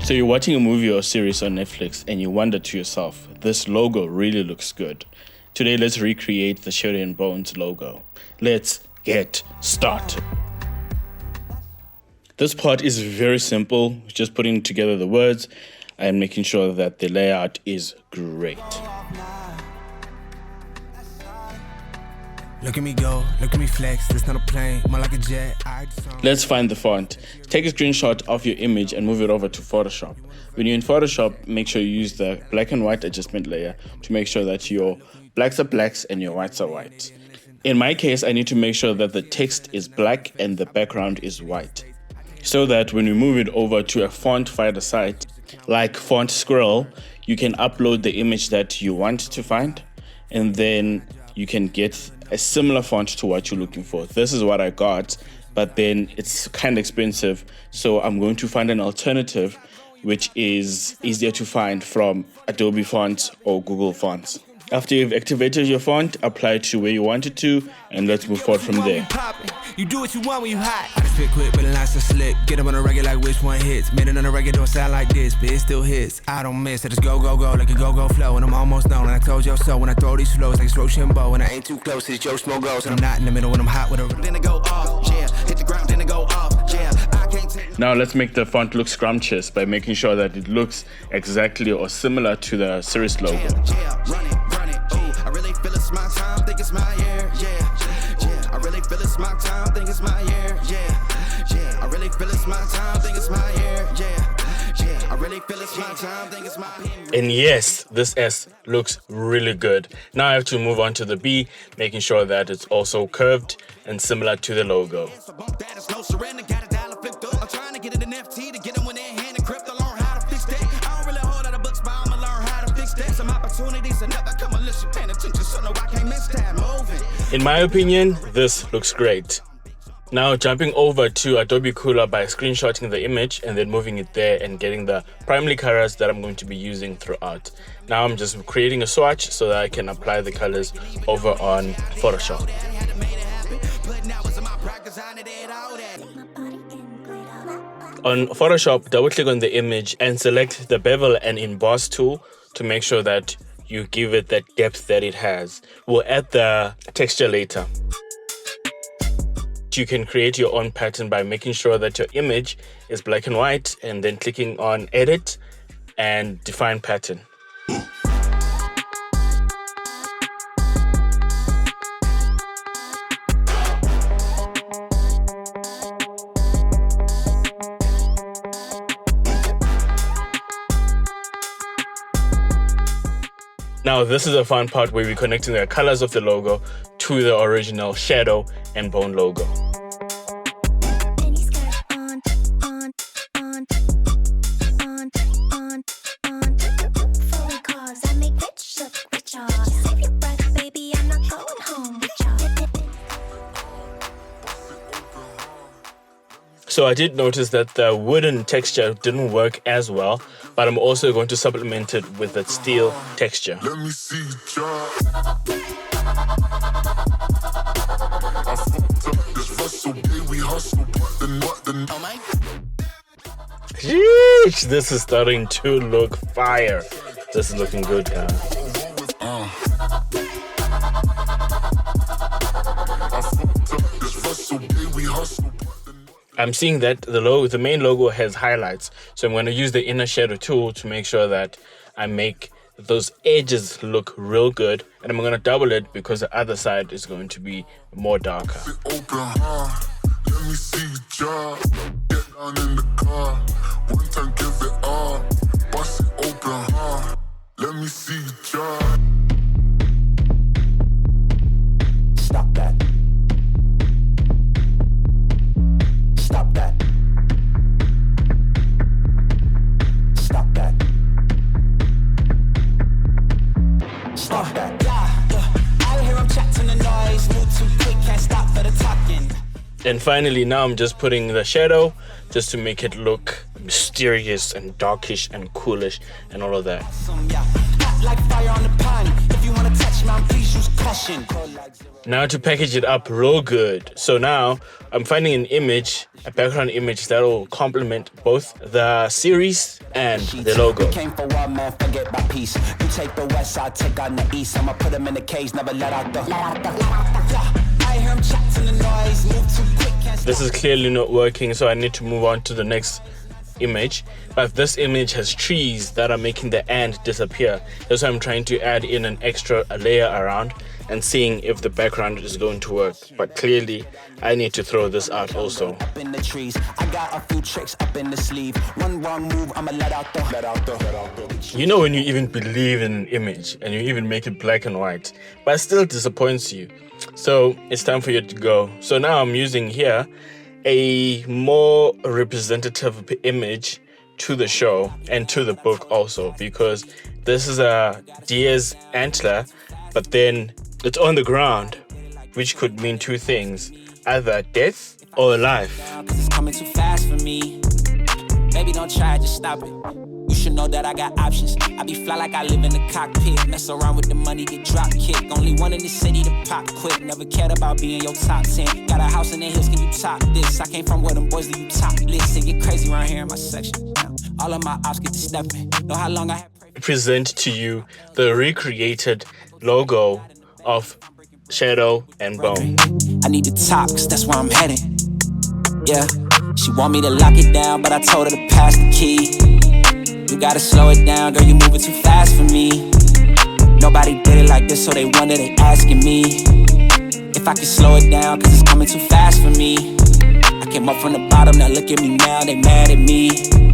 So you're watching a movie or series on Netflix and you wonder to yourself, this logo really looks good. Today, let's recreate the Shadow and Bones logo. Let's get started. This part is very simple, just putting together the words and making sure that the layout is great. Look at me go, look at me flex, it's not a plane, more like a jet. Let's find the font. Take a screenshot of your image and move it over to Photoshop. When you're in Photoshop, make sure you use the black and white adjustment layer to make sure that your blacks are blacks and your whites are whites. In my case, I need to make sure that the text is black and the background is white, so that when we move it over to a font finder site, like Font Scroll, you can upload the image that you want to find, and then you can get a similar font to what you're looking for. This is what I got, but then it's kind of expensive, so I'm going to find an alternative which is easier to find from Adobe Fonts or Google Fonts. After you've activated your font, apply it to where you want it to, and let's move forward from there. You do what you want when you hot. I just spit quick, but the lines are slick. Get up on a regular like which one hits. Made it on a regular, don't sound like this, but it still hits. I don't miss, I just go, go, go, like a go, go flow. And I'm almost known, and I told you so. When I throw these flows like it's Rochambeau, and I ain't too close, it's Joe Smoke goes. And I'm not in the middle when I'm hot with a. Then it go off, yeah. Hit the ground, then it go off, yeah. I can't take. Now let's make the font look scrumptious by making sure that it looks exactly or similar to the series logo. Yeah, run it, ooh. I really feel it's my time, think it's my year, yeah. Yeah, I really feel it's my time, think it's my year, yeah. Yeah, I really feel it's my time, think it's my year, yeah. Yeah, I really feel it's my time, think it's my year. And yes, this S looks really good. Now I have to move on to the B, making sure that it's also curved and similar to the logo. In my opinion, this looks great. Now jumping over to Adobe Cooler by screenshotting the image and then moving it there and getting the primary colors that I'm going to be using throughout. Now I'm just creating a swatch so that I can apply the colors over on Photoshop. On Photoshop, double click on the image and select the bevel and emboss tool to make sure that you give it that depth that it has. We'll add the texture later. You can create your own pattern by making sure that your image is black and white and then clicking on edit and define pattern. Now this is the fun part where we're connecting the colors of the logo to the original Shadow and Bone logo. So I did notice that the wooden texture didn't work as well, but I'm also going to supplement it with that steel texture. Let me see you try. Sheesh, this is starting to look fire. This is looking good, guys. I'm seeing that the main logo has highlights, so I'm going to use the inner shadow tool to make sure that I make those edges look real good, and I'm going to double it because the other side is going to be more darker. Let me see you try. Get down in the car. One time give it all. Bust it open, huh? Let me see you try. Stop that. Stop that. Stop that. Stop that. I hear him chatting the noise. Move too quick, can't stop for the talking. And finally, now I'm just putting the shadow just to make it look mysterious and darkish and coolish and all of that. like fire on the pine. If you wanna touch me, please use caution. Now to package it up real good. So now I'm finding an image, a background image that will complement both the series and the logo. Came for one man, forget my peace. You take the west, I take on the east. I'ma put him in the cage, never let out the. I hear him chatting the noise, move too quick. This is clearly not working, so I need to move on to the next image. But this image has trees that are making the and disappear. That's why I'm trying to add in an extra layer around and seeing if the background is going to work. But clearly I need to throw this out also. Up in the trees, I got a few tricks up in the sleeve. One wrong move, I'ma let out the. You know when you even believe in an image and you even make it black and white, but it still disappoints you. So it's time for you to go. So now I'm using here a more representative image to the show and to the book also, because this is a deer's antler, but then it's on the ground, which could mean two things, either death or life. Cause it's coming too fast for me. Baby, don't try, just stop it. You should know that I got options. I be fly like I live in the cockpit. Mess around with the money, get drop kick. Only one in the city to pop quick. Never cared about being your top 10. Got a house in the hills, can you top this? I came from where them boys that you top. Listen, get crazy around here in my section. All of my ops get to stepping. Know how long I have Present to you the recreated logo of Shadow and Bone. I need to talk, cause that's where I'm headed. Yeah, she want me to lock it down, but I told her to pass the key. You gotta slow it down, girl, you moving too fast for me. Nobody did it like this, so they wonder, they asking me if I can slow it down, cause it's coming too fast for me. I came up from the bottom, now look at me now, they mad at me.